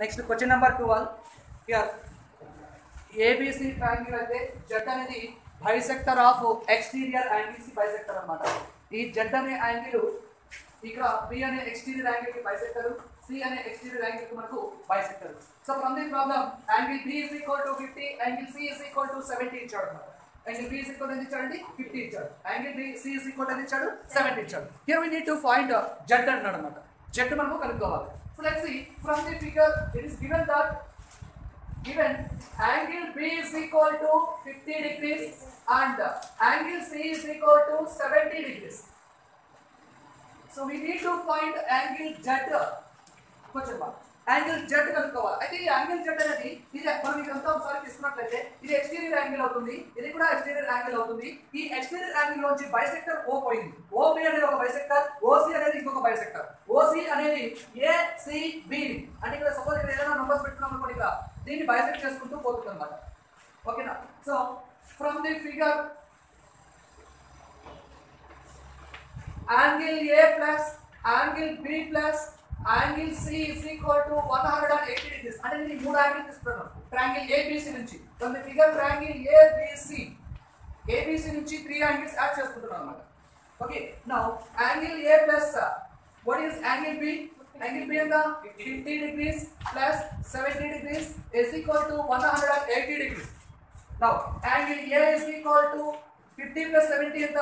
Next question number 12 here ABC triangle అయితే Z అనేది bisector of exterior angles bisector అన్నమాట. ఈ Z అనే యాంగిల్ ఇక్కడ B అనే ఎక్స్టీరియర్ యాంగిల్ కి బైసెక్టర్, C అనే ఎక్స్టీరియర్ యాంగిల్ కి మనకు bisector. So from the problem angle B is equal to 50, angle C is equal to 70 ఇచ్చాడు అన్నమాట. Angle B is equal to ఎంత ఇచ్చాడండి 50 ఇచ్చాడు. Angle C is equal to ఎంత ఇచ్చాడు 70 ఇచ్చాడు. Here we need to find Z అన్నాడు అన్నమాట. Z మనము కనుక్కోవాలి. So let's see from the figure it is given that given angle B is equal to 50 degrees and angle C is equal to 70 degrees. So we need to find angle Z. Question mark. Angle Z కనుక్కోవాలి. అయితే ఈ angle Z అనేది ఇది మనం ఇదంతా ఒకసారి తీసుకున్నట్లయితే ఇది ఎక్స్టీరియర్ యాంగిల్ అవుతుంది, ఇది కూడా ఎక్స్టీరియర్ యాంగిల్ అవుతుంది. ఈ ఎక్స్టీరియర్ యాంగిల్ నుంచి బైసెక్టర్ O పోయింది. OB అనేది ఒక బైసెక్టర్, OC అనేది ఇంకొక బైసెక్టర్. OC అనేది ACB అంటే ఇక్కడ సపోజ్ ఇక్కడ ఏదైనా నంబర్స్ పెట్టుకున్నాం అనుకోండి, ఇక్కడ దీన్ని బైసెక్ట్ చేసుకుంటూ పోతుంది అన్నమాట. ఓకేనా? So from the figure angle A plus angle B plus angle C is equal to 180 degrees. అంటే నేను మూడు యాంగిల్ తీసుకున్నాను ట్రయాంగిల్ ABC నుంచి. From the figure triangle ABC నుంచి 3 యాంగిల్స్ యాడ్ చేసుకుంటున్నాను అన్నమాట. Okay, now angle A plus what is angle B? Angle B ఎంత 50 degrees plus 70 degrees is equal to 180 degrees. Now angle A is equal to 50 plus 70 ఎంత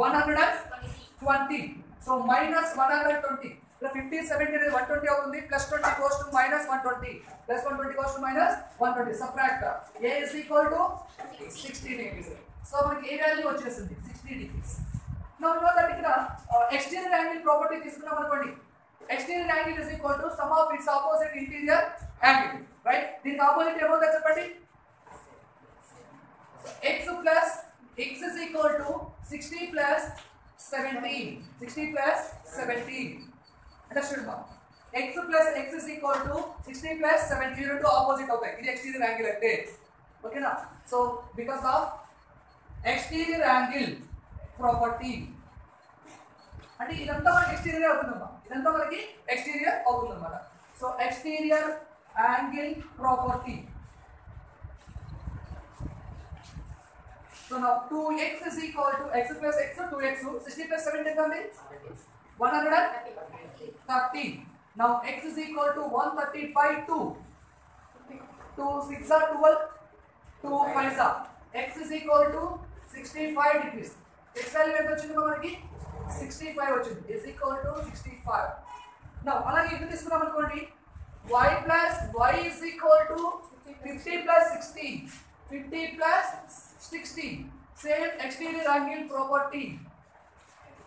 120. So minus 120. The 50 70 is 120 అవుతుంది, plus 20 goes to minus 120, plus 120 goes to minus 120. Subtract. A is equal to 60 degrees. So మనకి ఏ value వచ్చేసింది 60 degrees. Now we know that ఇక్కడ exterior angle property తీసుకున్నాం అనుకోండి. Exterior angle is equal to sum of its opposite interior angle, right? దీనికి opposite ఏమవుతుందో చెప్పండి. X plus x is equal to 60 plus 17. 60 plus 17. Understood ma? X plus x is equal to 60 plus 17. Two opposite అవుతాయి. ఇది exterior angle అంటే. ఓకేనా? So because of exterior angle property అంటే ఇదంతా మనకి exterior అవుతుందమ్మా. ఇదంతా మనకి exterior అవుతుందన్నమాట. So exterior angle property. So now 2x is equal to x plus x, 2x, 60 plus 7 ఎంత ఉంది 130. Now x is equal to 130 by 2. 2 6 are 12, 2 5 are. X is equal to 65 degrees. X value ఎంత వచ్చింది మనకి 65 వచ్చింది. is equal to 65. Now అలాగే ఇది తీసుకున్నాం అనుకోండి y plus y is equal to 50 plus 60. 50 plus 60. Same exterior angle property.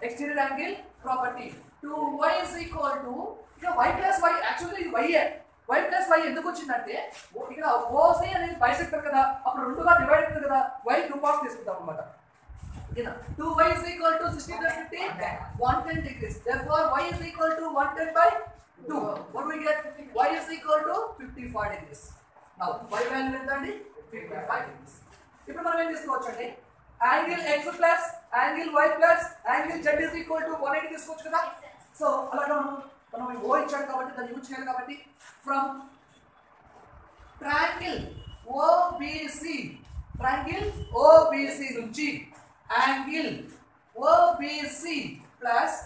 Exterior angle property. 2y is equal to ఇక్కడ y plus y actually ఇది y. y plus y ఎందుకు వచ్చిందంటే ఇక్కడ OC అనేది బైసెక్టర్ కదా, అప్పుడు రెండుగా డివైడ్ అవుతుంది కదా, y 2 పార్ట్స్ తీసుకుంటాం అన్నమాట. ఓకేనా? 2y is equal to 60 plus 50 110 degrees. Therefore y is equal to 110 by 2. What do we get? y is equal to 55 degrees. Now y value ఎంత అండి 55 degrees. ఇప్పుడు మనం ఏం తీసుకోవచ్చు అంటే angle x plus angle y plus angle z is equal to 180 తీసుకోవచ్చు కదా. So అలాగా మనం O ఇచ్చాడు కాబట్టి దాన్ని యూజ్ చేయాలి కాబట్టి ఫ్రమ్ ట్రయాంగిల్ OBC నుంచి angle OBC plus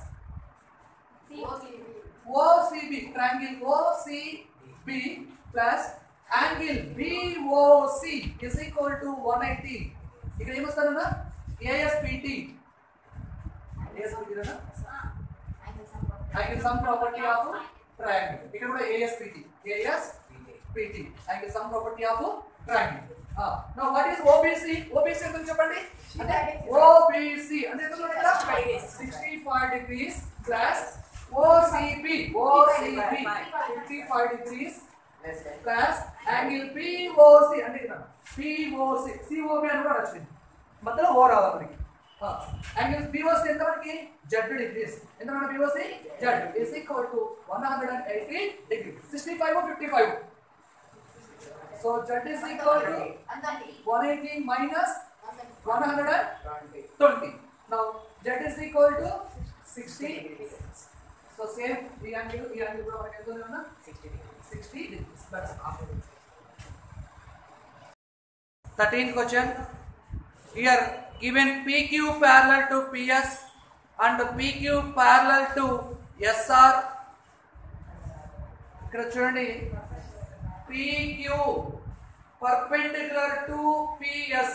OCB triangle OCB plus angle BOC is equal to 180. ఇక్కడ ఏమొస్తానన్నా ASPT కదా, angle sum property of triangle. ఇక్కడ కూడా ASPT angle sum property of triangle. Now what is OBC? OBC ఎంత చెప్పండి అంటే OBC అంటే ఎంత ఉంది ఇక్కడ 65 degrees plus OCB 55 degrees plus angle POC అంటే ఇక్కడ POC COB అని కూడా వచ్చింది, మధ్యలో O రావాలి మనకి. యాంగిల్ POC ఎంత మనకి Z డిగ్రీస్. ఎంత మన POC Z is equal to 180 degrees. 65 55. So Z is equal to 180 minus 120. Now Z is equal to 60. So same ఈ యాంగిల్ కూడా మనకి ఎంత ఉంది 60 degrees. That's it. 13th question. Here given PQ parallel to PS and PQ parallel to SR. ఇక్కడ చూడండి PQ perpendicular to PS.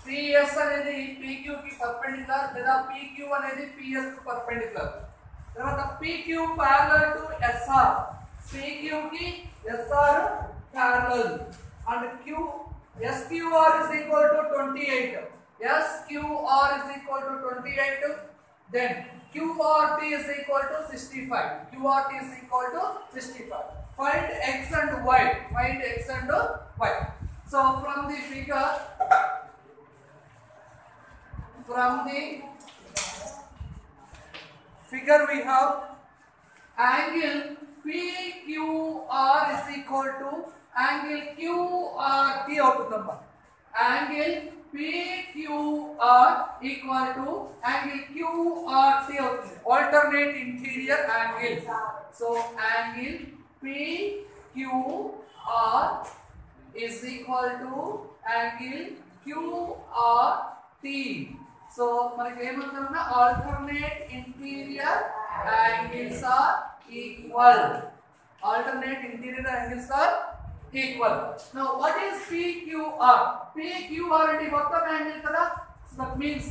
PS అనేది PQ కి perpendicular లేదా PQ అనేది PS కి perpendicular. తర్వాత PQ parallel to SR. PQ కి SR parallel and SQR is equal to 28. SQR is equal to 28. Then QRT is equal to 65. QRT is equal to 65. Find X and Y. Find X and Y. So from the figure we have angle PQR is equal to angle QRT అవుతుందమ్మా. Angle PQR equal to angle QRT అవుతుంది. Alternate interior angle. So angle PQR is equal to angle QRT. So మనకి ఏమంటున్నా alternate interior angles are equal. Alternate interior angles are equal. Now what is PQR? PQR అంటే మొత్తం angle కదా. So that means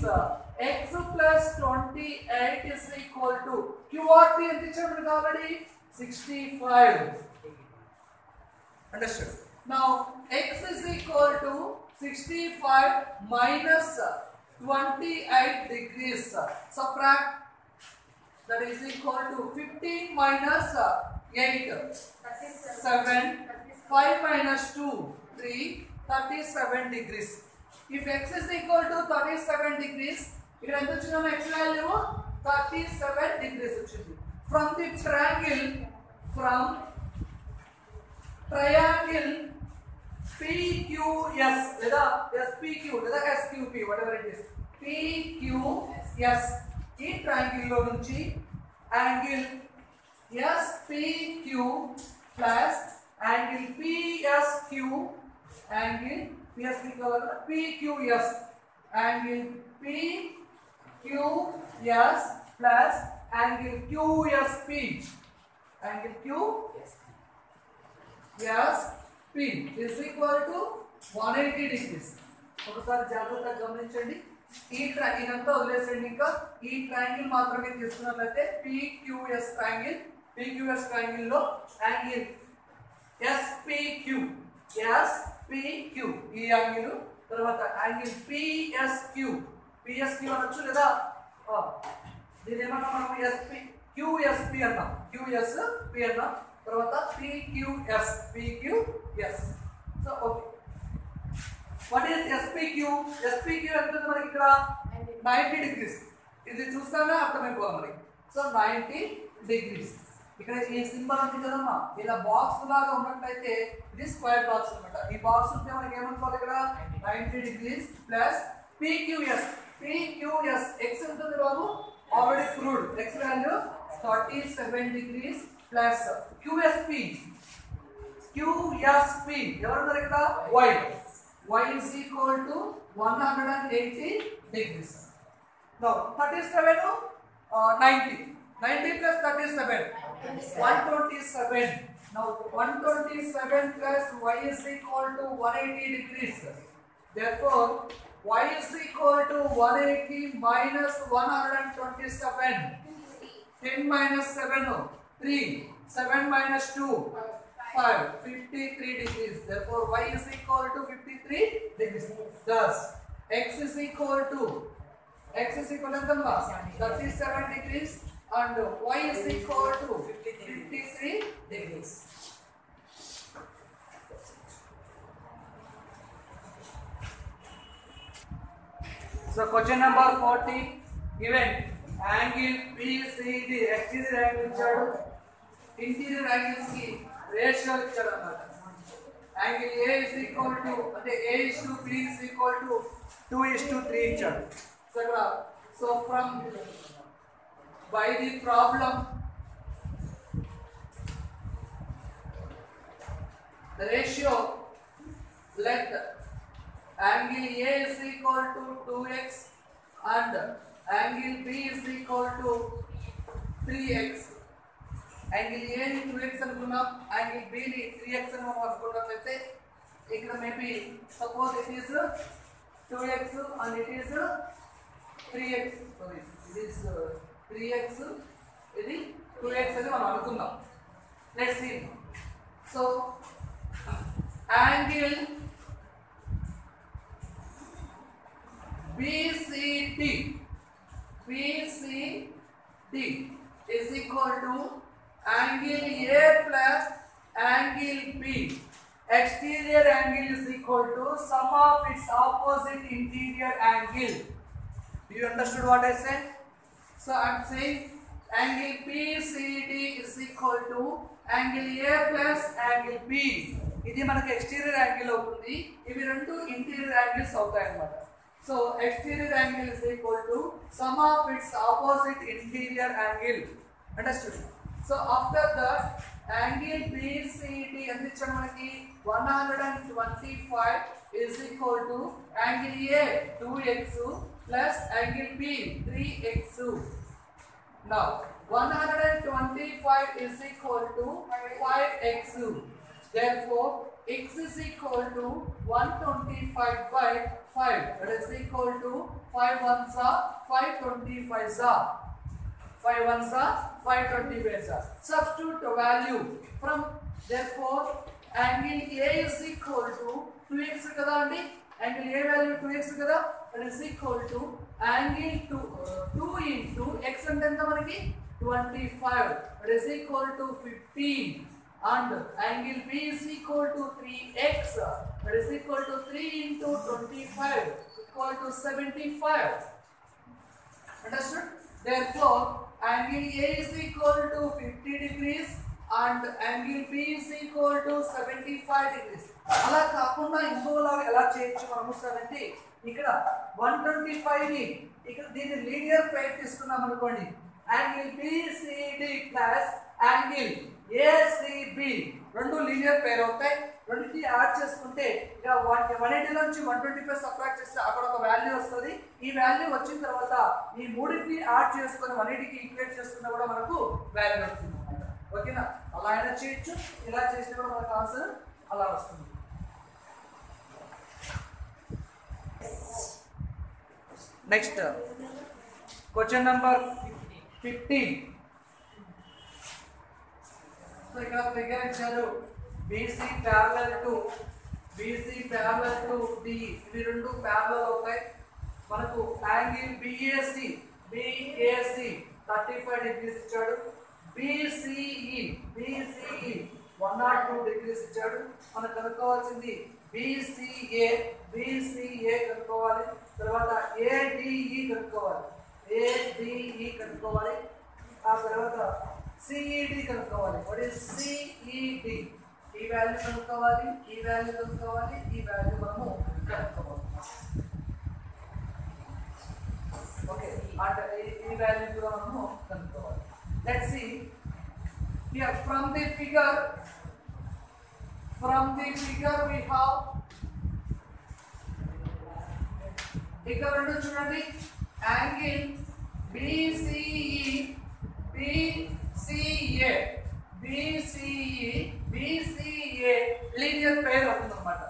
x plus 28 is equal to QRT ఎంత ఇచ్చాడు మనకి already 65. Understood? Now x is equal to 65 minus 28 degrees. Subtract. That is equal to 15 minus 8 7. 5 minus 2 3. 37 degrees. If x is equal to 37 degrees, ఇక్కడ ఎంత వచ్చిందో x value 37 degrees వచ్చింది. From the triangle PQS లేదా SPQ లేదా SQP whatever it is, PQS ఈ triangle లో నుంచి angle SPQ plus angle PSQ, angle PSQ PQS, angle PQS plus angle QSP, angle QSP is equal to 180 degrees. ఒకసారి జాగ్రత్తగా గమనించండి. ఇదంతా వదిలేసండి. ఇంకా ఈ ట్రయాంగిల్ మాత్రమే తీసుకున్నట్లయితే PQS triangle low angle SPQ ఈ యాంగిల్, తర్వాత యాంగిల్ PSQ అనొచ్చు లేదా దీని ఏమన్నా మనం QSP అన్నాం, తర్వాత PQS. So okay, what is SPQ ఎంత మనకి ఇక్కడ 90 degrees. ఇది చూస్తానే అర్థమైపోవాలి మనకి. So 90 degrees. ఇక్కడ ఈ సింబల్ ఉంది కదమ్మా, ఇలా బాక్స్ లాగా ఉన్నట్లయితే ఇది స్క్వేర్ బాక్స్ అన్నమాట. ఈ బాక్స్ ఉంటే మనకి ఏమనుకోవాలి ఇక్కడ 90 degrees ప్లస్ PQS x ఉంటుంది బాబు, already proved. x value 37 degrees plus QSP ఎవరున్నారు ఇక్కడ y is equal to 180 degrees. Now 37 90 plus 37 127. Now 127 plus y is equal to 180 degrees. Therefore y is equal to 180 minus 127. 10 minus 7 3. 7 minus 2 5. 53 degrees. Therefore y is equal to 53 degrees. Thus x is equal to 37 degrees and y is equal to 53 degrees. So question number 40, given angle BCD exterior angle ఇచ్చాడు, interior angles కి ratio ఇచ్చాడు అన్నమాట. Angle A is equal to అంటే A/B is equal to 2:3 ఇచ్చాడు. So from by the problem, the ratio, let angle A is equal to 2x and angle B is equal to 3x. Angle A ని 2x అనుకున్నాం, angle B ని 3x అని మనం అనుకున్నట్లయితే ఇక్కడ maybe suppose it is 2x and it is 3x, sorry it is 3x, ఇది 2x అని మనం అనుకుందాం. Let's see. So angle BCD is equal to angle A plus angle B. Exterior angle is equal to sum of its opposite interior angle. Do you understood what I said? So I am saying angle BCD is equal to angle A plus angle B. ఇది మనకు exterior angle అవుతుంది, ఇవి రెండు interior angles అవుతాయి అన్నమాట. So exterior angle is equal to sum of its opposite interior angle. Understood? So after that angle BCD ఎంత ఇచ్చాడు మనకి 125 is equal to angle A 2x plus angle B 3x. Now 125 is equal to 5x. Therefore x is equal to 125 by 5, that is equal to 5 ones are 525s are 5 ones are 525s are. Substitute the value from, therefore angle A is equal to 2x kada andi, angle A value 2x kada, that is equal to angle 2 into x ante enta manaki 25, that is equal to 15, and angle B is equal to 3x, that is equal to 3 into 25 equal to 75. Understood? Therefore angle A is equal to 50 degrees and angle B is equal to 75 degrees. అలా కాకుండా ఇంకోలాగా ఎలా చేయొచ్చు మనము sir అంటే ఇక్కడ 125 ని ఇక్కడ దీన్ని లీనియర్ పెయిర్ తీసుకున్నాం అనుకోండి, angle BCD plus angle ACB రెండు లీనియర్ పెయిర్ అవుతాయి. రెండింటిని యాడ్ చేసుకుంటే ఇక 180 నుంచి 125 సబ్ట్రాక్ట్ చేస్తే అక్కడ ఒక వాల్యూ వస్తుంది. ఈ వాల్యూ వచ్చిన తర్వాత ఈ మూడింటిని యాడ్ చేసుకొని 180కి ఈక్వేట్ చేసుకున్నా కూడా మనకు వాల్యూ వస్తుంది అన్నమాట. ఓకేనా? అలా అయినా చేయొచ్చు, ఇలా చేసినా కూడా మనకు ఆన్సర్ అలా వస్తుంది. Next question number 15. సో ఇక్కడ ఫిగర్ ఇచ్చారు, BC parallel to D, ఇవి రెండు ప్యారలల్ అవుతాయి. మనకు యాంగిల్ BAC 35 డిగ్రీస్ ఇచ్చాడు, BCE 102 డిగ్రీస్ ఇచ్చాడు. మనకు కనుక్కోవాల్సింది BCA కనుక్కోవాలి, తర్వాత ADE కనుక్కోవాలి, ఆ తర్వాత CED కనుక్కోవాలి. What is CED? ఈ వాల్యూ కనుక్కోవాలి, ఈ వాల్యూ కనుక్కోవాలి, ఈ వాల్యూ మనము కనుక్కోవాలి. ఓకే, అంటే ఈ వాల్యూ కూడా మనము కనుక్కోవాలి. Let's see here from the figure we have ఇక్కడ రెండు చూడండి, యాంగిల్ BCA లీనియర్ పెయిర్ అవుతుంది అన్నమాట.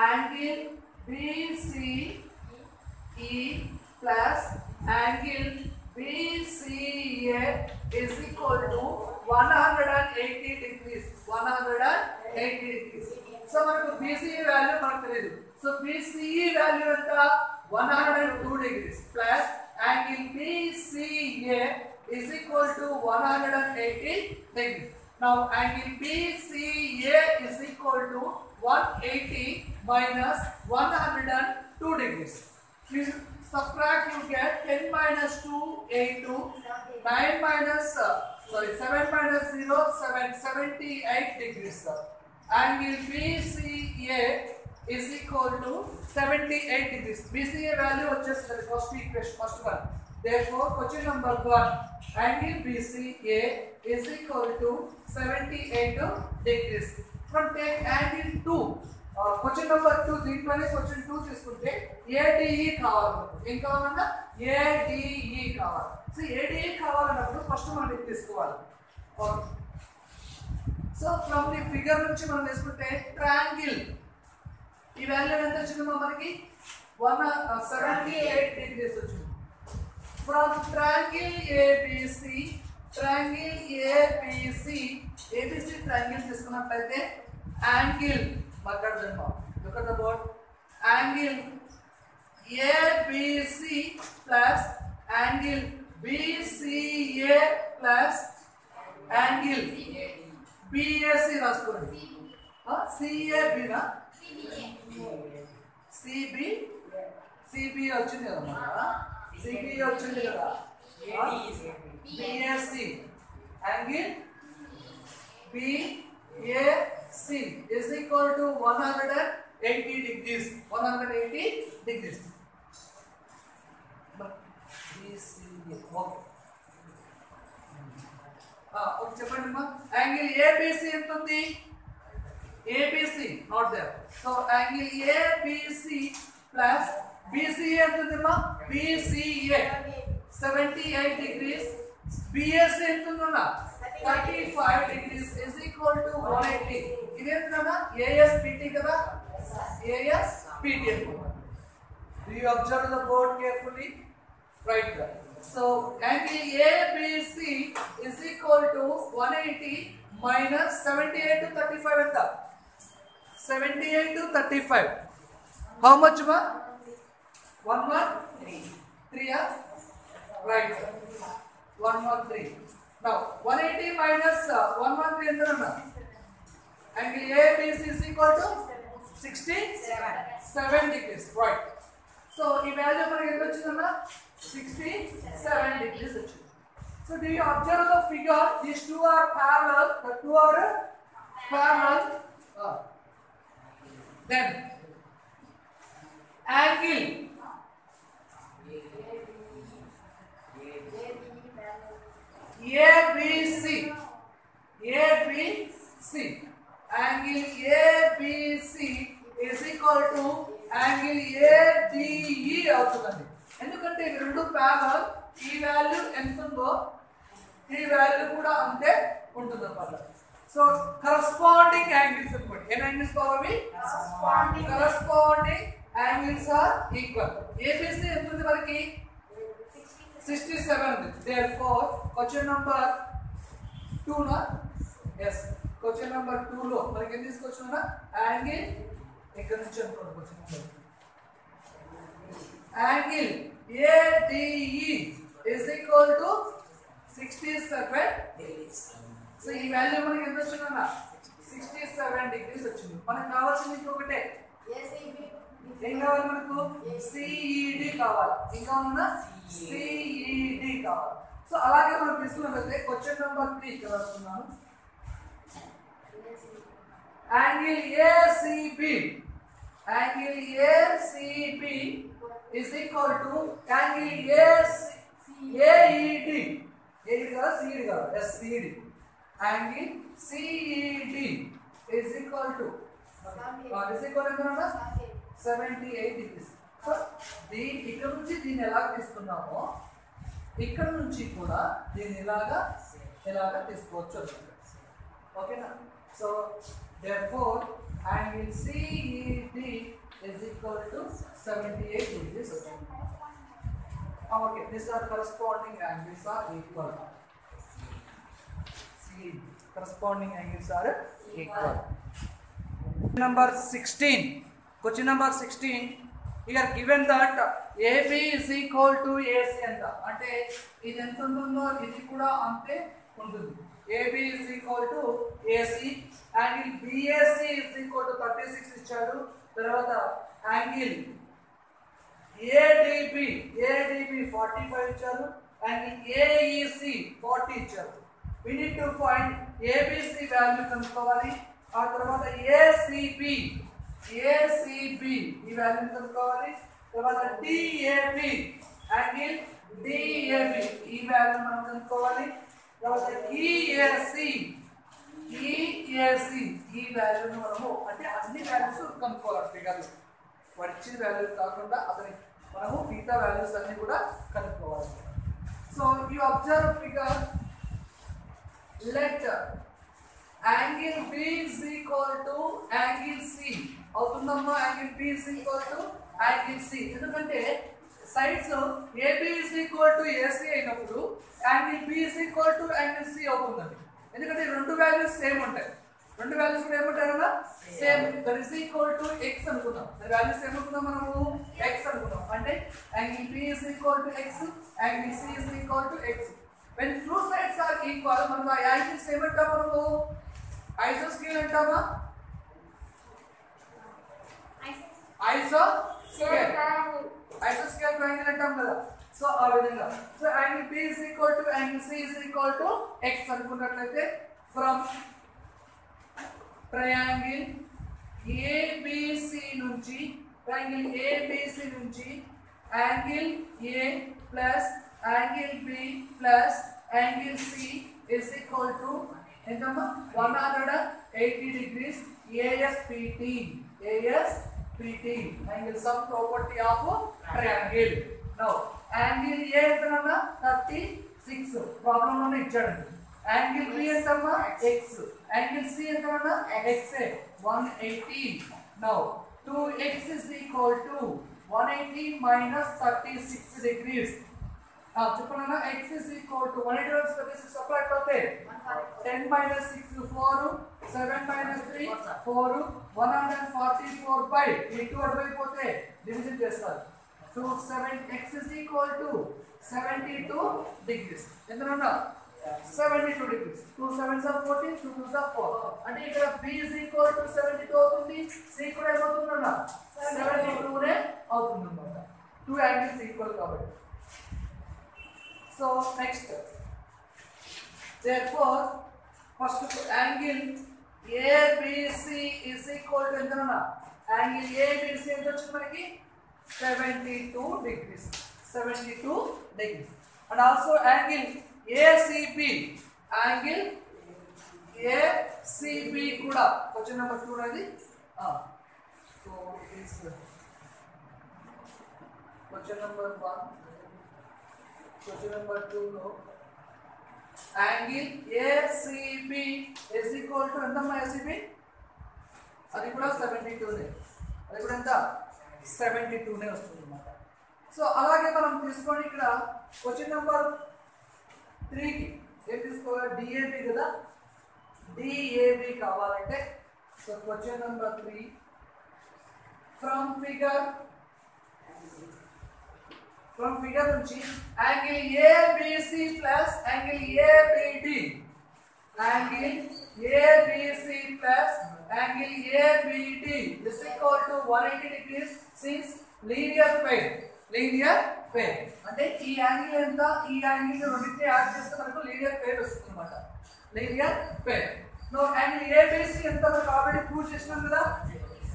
Angle BCE plus angle BCA is equal to 180 degrees. So మనకు BCE వాల్యూ మనకు తెలియదు. సో BCE వాల్యూ ఎంత 102 degrees plus angle BCA is equal to 180 degrees. Now angle BCA is equal to 180 minus 102 degrees. You subtract, you get 10 minus 2 8 9 minus 7 minus 0 7 78 degrees. Angle BCA is equal to 78 degrees. BCA value వచ్చేస్తుంది first equation, first one Therefore, question number 1, angle BCA is equal to 78 degrees. From take angle 2, question number 2, దీంట్లోనే question 2 తీసుకుంటే ADE కావాలి. ఏం కావాలన్నా ADE కావాలి. So ADE కావాలన్నప్పుడు first మనం ఇది తీసుకోవాలి. Okay. So from the figure నుంచి మనం తీసుకుంటే ట్రయాంగిల్ ఈ వాల్యూ ఎంత వచ్చిందమ్మా మనకి 178 degrees వచ్చింది. From triangle ABC triangle తీసుకున్నట్లయితే angle మాట్లాడుతున్నాం. Look at the board. Angle ABC plus angle BCA plus angle BAC రాసుకోండి. CAB నా CB వచ్చింది కదా CB వచ్చింది కదా BAC angle BAC is equal to 180 degrees. 180 degrees. BCA. Okay, చెప్పండి అమ్మా. Angle ABC ఎంత ఉంది? ABC not there. So angle ABC plus BCA ఎంత ఉందమ్మా? BCA 78 degrees. BAC ఎంత ఉందన్నా? 35 degrees is equal to 180. ఇదేంటన్నా? ASPT కదా? ASPT అనుకుంటా. Do you observe the board carefully? Right there. So angle ABC is equal to 180 minus 78 to 35 ఎంత? 78 to 35. How much ma? 113. Right. 113. Now 180 minus 113 ఎంత? Angle ABC is equal to 67 degrees. Right. So ఈ value మనకి ఎంత వచ్చిందన్న? 67 degrees వచ్చింది. So do you observe the figure? These two are parallel. The two are parallel. Then angle ABC angle ABC is equal to angle ADE అవుతుందండి. ఎందుకంటే ఇవి రెండు parallel. ఈ వాల్యూ ఎంత ఉందో ఈ వాల్యూ కూడా అంతే ఉంటుంది అన్నమాట. సో కరస్పాండింగ్ యాంగిల్స్ అనుకోండి. ఎన్ని యాంగిల్స్ కావాలి? Corresponding angles are equal. ABC ఎంత ఉంది మనకి? 67 ఉంది. Therefore క్వశ్చన్ నంబర్ 2 నా yes క్వశ్చన్ నంబర్ 2 లో మనకి ఏం తీసుకొచ్చునా? యాంగిల్ ఇక్కడ నుంచి అనుకోండి. Question number angle ADE is equal to 67 degrees. So ఈ వాల్యూ మనకి ఎంత వచ్చిందన్నా? 67 degrees వచ్చింది. మనకు కావాల్సింది ఇంకొకటే. ఏం కావాలి మనకు? CED కావాలి. ఇంకా ఉందా? CED కావాలి. సో అలాగే మనం తీసుకున్నట్లయితే క్వశ్చన్ నంబర్ 3 ఇక్కడ రాస్తున్నాను. Angle ACB is equal to angle AED. AED కదా? CED కదా? yes CED. Angle CED is equal to ఎంత? 78 degrees. సో ఇక్కడ నుంచి దీన్ని ఎలా తీసుకున్నామో ఇక్కడ నుంచి కూడా దీన్ని ఎలాగా తీసుకోవచ్చు. ఓకేనా? So therefore angle CED is equal to 78 degrees. Okay, these are corresponding angles are equal. See, corresponding angles are equal. Number 16. Question number 16. Here given that AB is equal to AC anta. Ante ఇది ఎంత ఉంటుందో ఇది కూడా అంతే ఉంటుంది. AB is equal to AC. Angle BAC is equal to 36 ఇచ్చాడు. తర్వాత angle ADB 45 ఇచ్చారు. యాంగిల్ AEC 40 ఇచ్చారు. we need to find ABC value కనుక్కోవాలి. ఆ తర్వాత ACB ఈ వాల్యూ కనుక్కోవాలి. తర్వాత DAB యాంగిల్ DAB ఈ వాల్యూ మనం కనుక్కోవాలి. తర్వాత EAC ఈ వాల్యూను మనము అంటే అన్ని వాల్యూస్ కనుక్కోవాలి ఫిగర్లు. వచ్చిన వాల్యూ కాకుండా అతని మనము మిగతా వాల్యూస్ అన్ని కూడా కనుక్కోవాలి. So you observe figure, let angle B is equal to angle C అవుతుందమ్మా. Angle B is equal to angle C ఎందుకంటే sides AB is equal to AC అయినప్పుడు angle B is equal to angle C అవుతుందండి. ఎందుకంటే రెండు values same ఉంటాయి. రెండు values కూడా ఏమంటారన్నా same. That is equal to x అనుకుందాం. దాని వాల్యూస్ ఏమనుకుందాం మనము x అనుకుందాం. అంటే angle B is equal to x, angle C is equal to x. when two sides are equal మనం ఆ యాంగిల్స్ ఏమంటాం మనము ఐసోస్కేల్ అంటామా? ఐసోస్కేల్ ట్రయాంగిల్ అంటాం కదా. సో ఆ విధంగా so angle B is equal to angle C is equal to x అనుకున్నట్లయితే ఫ్రమ్ ట్రయాంగిల్ ABC నుంచి angle A plus angle B plus angle C is equal to ఎంతమ్మా 180 degrees ASPT angle sum property of triangle. Now angle A ఎంతన్నా 36 problem లోనే ఇచ్చాడు. Angle B ఎంతమ్మా x, angle C ఎంతన్నా x 180. Now 2x is equal to 180 minus 36 degrees. చెప్పనా x is equal to 180 minus 36 separate అవుతాయి. 10 minus 6 4, 7 minus 3 4, 144 by ఇటు అడిపోతే division చేస్తారు. So 7x is equal to 72 degrees. ఎంతన్నా 72 degrees. 2 7s are 14, 2 2s are 4. అంటే ఇక్కడ B is equal to 72 అవుతుంది. C కూడా ఏమవుతుందన్నా 72 నే అవుతుందన్నమాట. 2 యాంగిల్స్ ఈక్వల్ కాబట్టి. So next, therefore first angle ABC is equal to ఎంతన్నా angle ABC ఎంత వచ్చింది మనకి 72 degrees and also angle ACB కూడా క్వశ్చన్ నెంబర్ 2 అనేది so it is question number 1. Question number 2 low angle ACB is equal to ఎంతమ్మా ACB అది కూడా 72 నే. అది కూడా ఎంత 72 నే వస్తుంది అన్నమాట. సో అలాగే మనం తీసుకోండి ఇక్కడ క్వశ్చన్ నెంబర్ 3 కి ఏం తీసుకోవాలి DAB కదా. DAB కావాలంటే so question number 3 from figure నుంచి angle ABC plus angle ABD is equal to 180 degrees since linear pair. అంటే ఈ యాంగిల్ ఎంత ఈ యాంగిల్ రెండింటిని యాడ్ చేస్తే మనకు లీనియర్ పేర్ వస్తుంది అన్నమాట. Linear pair. No angle ABC ఎంత మనకు ఆల్రెడీ ప్రూవ్ చేసినాం కదా.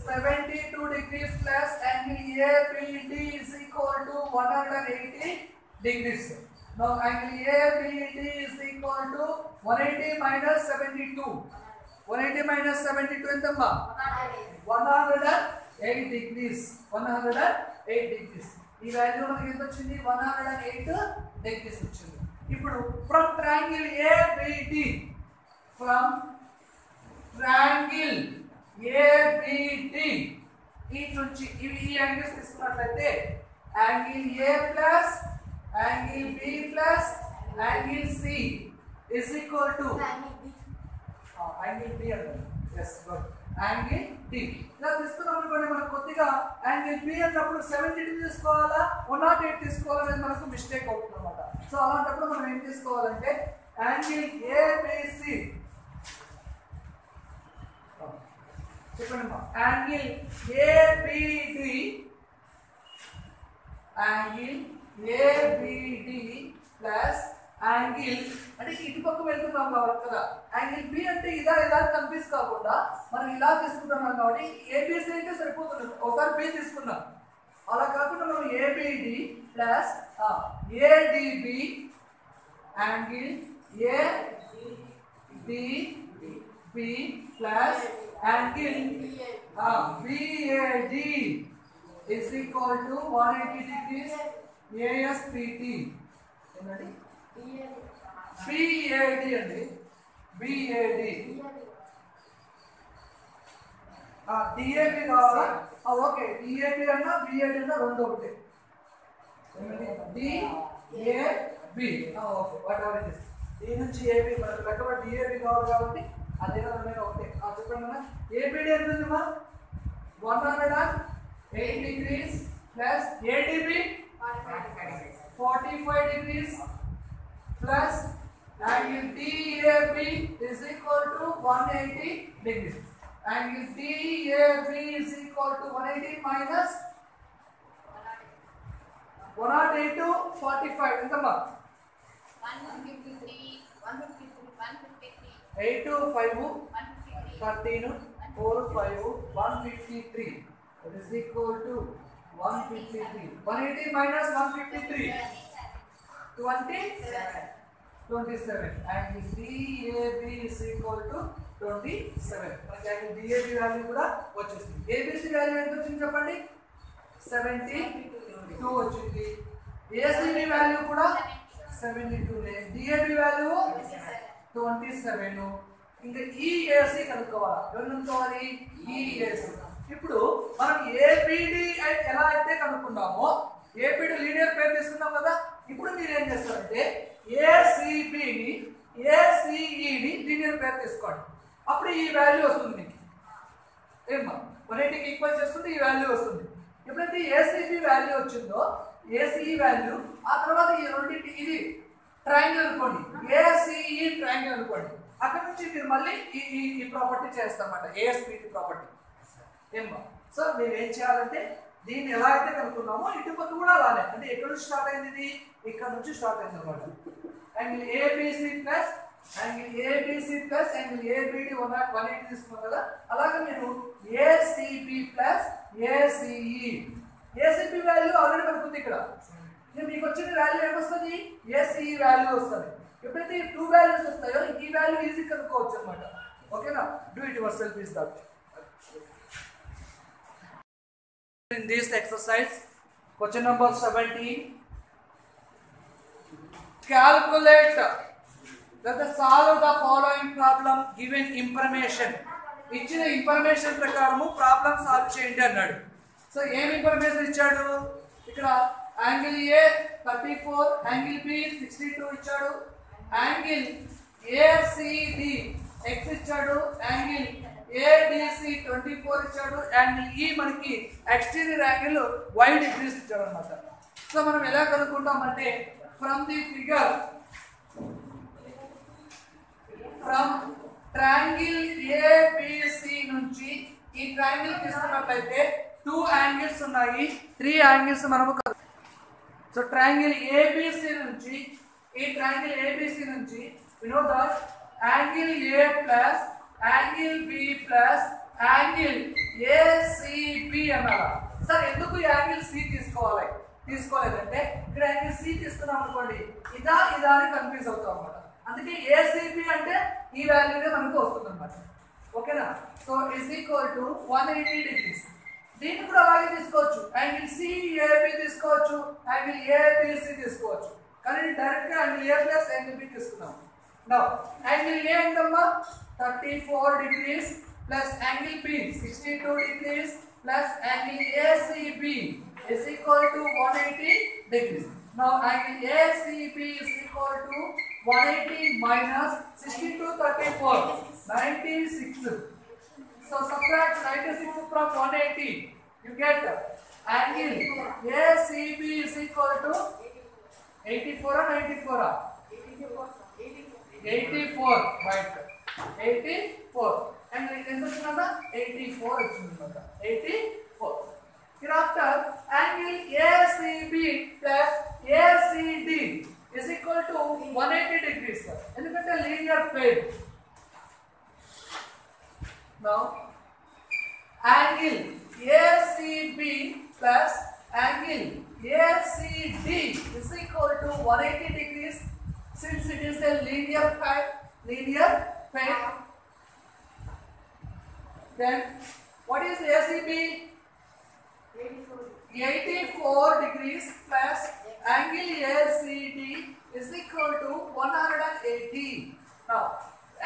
72 degrees plus angle ABD is equal to 180 degrees. Now angle ABD is equal to 180 minus 72. 180 minus 72 ఎంతమ్మా 108 degrees. ఈ వాల్యూ మనకి ఎంత వచ్చింది 108 degrees వచ్చింది. ఇప్పుడు ఫ్రమ్ ట్రయాంగిల్ ABD ఈ నుంచి ఈ యాంగిల్స్ తీసుకున్నట్లయితే angle A plus angle B plus angle C is equal to angle B అంటే yes good యాంగిల్ D. ఇలా తీసుకున్నాం అనుకోండి మనకు కొద్దిగా యాంగిల్ B అన్నప్పుడు 72 తీసుకోవాలా 108 తీసుకోవాలనేది మనకు మిస్టేక్ అవుతుంది అన్నమాట. సో అలాంటప్పుడు మనం ఏం తీసుకోవాలంటే యాంగిల్ ABC చెప్పండి యాంగిల్ ABD ప్లస్ యాంగిల్ అంటే ఇటు పక్క వెళ్తున్నాం కాబట్టి కదా యాంగిల్ B అంటే ఇలా కన్ఫ్యూజ్ కాకుండా మనం ఇలా తీసుకుంటున్నాం కాబట్టి ABC అయితే సరిపోతుంది. ఒకసారి B తీసుకున్నాం అలా కాకుండా మనం ABD plus ADB angle ADB plus angle BAD is equal to 180 degrees ASPT. ఏంటండి BAD అండి BAD DAB కావాలా ఓకే DAB అన్నా BAD అన్నా రెండు ఒకటే DAB okay what ever it is D నుంచి AB మనకు లెక్కలో DAB కావాలి కాబట్టి అదే రెండు ఒకటే చెప్పండి అన్న ABD ఎంత ఉంది మా 108 degrees plus ADB 45 degrees plus angle DAB is equal to 180 degrees. Angle DAB is equal to 180 minus 108 to 45 ఎంతమ్మా 153 8 to 5 13 4 5 153 that is equal to 153 180 minus 153 27 angle DAB is equal to 27 మనకి angle DAB వాల్యూ కూడా వచ్చేసింది ABC value ఎంత వచ్చింది చెప్పండి 72 వచ్చింది ACB value కూడా 72 నే DAB వాల్యూ 27 ఇంకా EAC కనుక్కోవాలి ఎవరు కనుక్కోవాలి EAC ఇప్పుడు మనం ABD ఎలా అయితే కనుక్కున్నామో ABD లీనియర్ పేర్ తీసుకున్నాం కదా ఇప్పుడు మీరు ఏం చేస్తారంటే ACB ని ACE ని లీనియర్ పేర్ తీసుకోండి అప్పుడు ఈ వాల్యూ వస్తుంది మీకు ఏమ్మా 180 కి ఈక్వల్ చేస్తుంది ఈ వాల్యూ వస్తుంది ఎప్పుడైతే ACB వాల్యూ వచ్చిందో ACE వాల్యూ ఆ తర్వాత ఈ రెండింటి ఇది ట్రయాంగిల్ అనుకోండి ACE ట్రయాంగిల్ అనుకోండి అక్కడ నుంచి మీరు మళ్ళీ ఈ ప్రాపర్టీ చేస్తారన్నమాట ASPT ప్రాపర్టీ ఏమ్మా సో మీరు ఏం చేయాలంటే దీన్ని ఎలా అయితే కనుక్కున్నామో ఇటుపక్క కూడా అలానే అంటే ఎక్కడ నుంచి స్టార్ట్ అయింది ఇది ఇక్కడ నుంచి స్టార్ట్ అయింది అన్నమాట angle ABC plus angle ABC plus angle ABD 180 తీసుకున్నాం కదా అలాగే మీరు ACB plus ACE ACB value already మనకు ఉంది ఇక్కడ మీకు వచ్చిన వాల్యూ ఏమొస్తుంది ACE వాల్యూ వస్తుంది ఎప్పుడైతే ఈ టూ వాల్యూస్ వస్తాయో ఈ వాల్యూ ఈజీ కనుక్కోవచ్చు అన్నమాట ఓకేనా do it your self is that in this exercise question number 17 calculate that the solve the following problem given information ఇచ్చిన ఇన్ఫర్మేషన్ ప్రకారము ప్రాబ్లం సాల్వ్ చేయండి అన్నాడు సో ఏం ఇన్ఫర్మేషన్ ఇచ్చాడు ఇక్కడ యాంగిల్ A 34 యాంగిల్ B 62 ఇచ్చాడు యాంగిల్ ACD x ఇచ్చాడు angle ADC 24 ఇచ్చాడు యాంగిల్ E మనకి ఎక్స్టీరియర్ యాంగిల్ y డిగ్రీస్ ఇచ్చాడు అన్నమాట సో మనం ఎలా కనుక్కుంటామంటే from the figure from triangle ABC నుంచి ఈ ట్రయాంగిల్ తీసుకున్నట్లయితే 2 యాంగిల్స్ ఉన్నాయి 3 యాంగిల్స్ మనము సో ట్రయాంగిల్ ABC నుంచి ఈ ట్రయాంగిల్ ABC నుంచి we know that angle A plus angle B plus angle ACB అన్నారా సార్ ఎందుకు ఈ యాంగిల్ C తీసుకోలేదంటే ఇక్కడ యాంగిల్ C తీసుకున్నాం అనుకోండి ఇదా అని కన్ఫ్యూజ్ అవుతాం అన్నమాట అందుకే ACB అంటే ఈ వాల్యూనే మనకు వస్తుంది అన్నమాట ఓకేనా so is equal to 180 degrees దీన్ని కూడా అలాగే తీసుకోవచ్చు యాంగిల్ CAB తీసుకోవచ్చు యాంగిల్ ABC తీసుకోవచ్చు కానీ డైరెక్ట్ గా angle A plus angle B తీసుకున్నాం నౌ యాంగిల్ A ఎంతమ్మా 34 degrees plus angle B 62 degrees plus angle ACB is equal to 180 degrees. Now angle ACB is equal to 180 minus 62 34 96. So subtract 96 from 180 you get angle ACB is equal to 84 or 94 84 right 84 and ఎంత వచ్చిందంట 84 వచ్చిందన్నమాట 84 hereafter angle ACB plus ACD is equal to 180 degrees ఎందుకంటే linear plane now angle ACB plus angle ACD is equal to 180 degrees since it is a linear plane. Then what is ACB? 84 degrees plus angle ACD is equal to 180. Now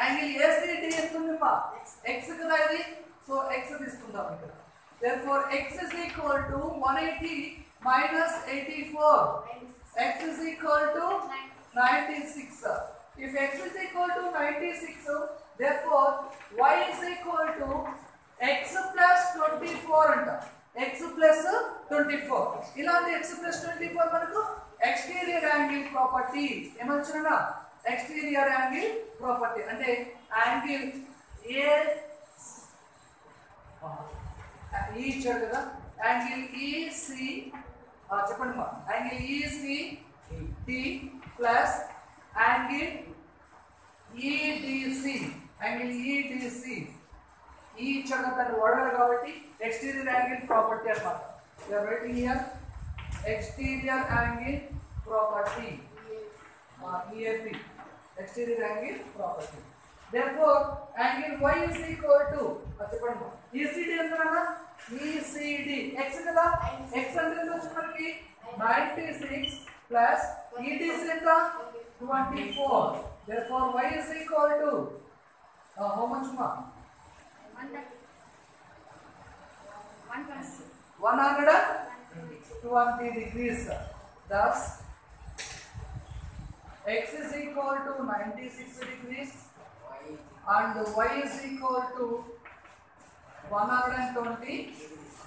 angle ACD ఎంత ఉందమ్మా? X కదా ఇది, so X తీసుకుందాం ఇక్కడ. Therefore X is equal to 180 minus 84. X is equal to 96. If X is equal to 96, therefore Y is equal to X plus 24 అంట. X plus 24. ఇలాంటి X plus 24 మనకు exterior angle property ఏమొచ్చునా? exterior angle property అంటే angle A ఈ ఇచ్చాడు కదా, angle EC చెప్పండి మా, angle ECD plus angle EDC, angle EDC ఈ ఇచ్చాడు దాన్ని వాడాలి కాబట్టి exterior angle property అన్నమాట. We are writing here exterior angle property, EAP, exterior angle property. Therefore angle Y is equal to చెప్పండి ECD ఎంతనా? ECD X కదా, X అంటే ఎంత వచ్చింది మనకి? 96 plus EDC ఎంత? 24. Therefore Y is equal to how much ma? 120 degrees. Thus X is equal to 96 degrees and Y is equal to 120 degrees.